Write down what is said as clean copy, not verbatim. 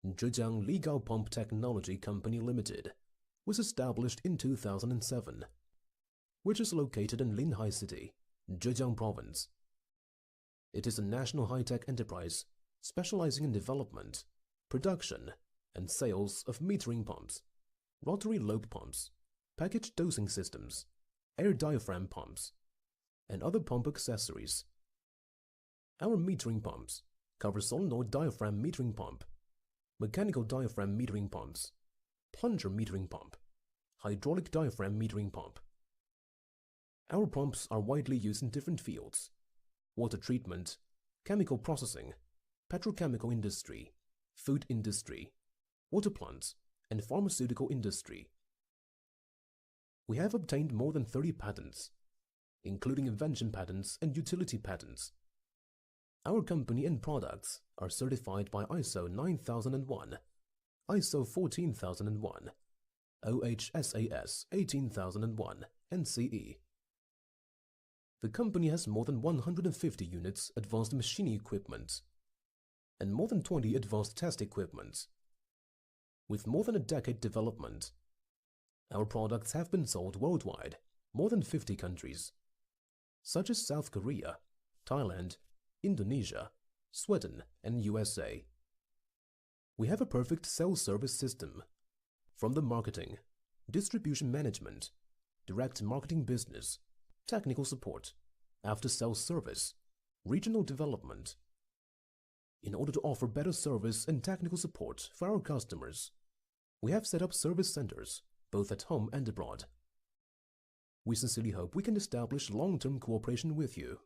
Zhejiang Ligao Pump Technology Company Limited was established in 2007, which is located in Linhai City, Zhejiang Province. It is a national high-tech enterprise specializing in development, production, and sales of metering pumps, rotary lobe pumps, package dosing systems, air diaphragm pumps, and other pump accessories. Our metering pumps cover solenoid diaphragm metering pump, mechanical diaphragm metering pumps, plunger metering pump, hydraulic diaphragm metering pump. Our pumps are widely used in different fields: water treatment, chemical processing, petrochemical industry, food industry, water plants, and pharmaceutical industry. We have obtained more than 30 patents, including invention patents and utility patents. Our company and products are certified by ISO 9001, ISO 14001, OHSAS 18001, and CE. The company has more than 150 units advanced machining equipment and more than 20 advanced test equipment. With more than a decade development, our products have been sold worldwide, more than 50 countries, such as South Korea, Thailand, Indonesia, Sweden, and USA. We have a perfect sales service system, from the marketing, distribution management, direct marketing business, technical support, after-sales service, regional development. In order to offer better service and technical support for our customers, we have set up service centers both at home and abroad. We sincerely hope we can establish long-term cooperation with you.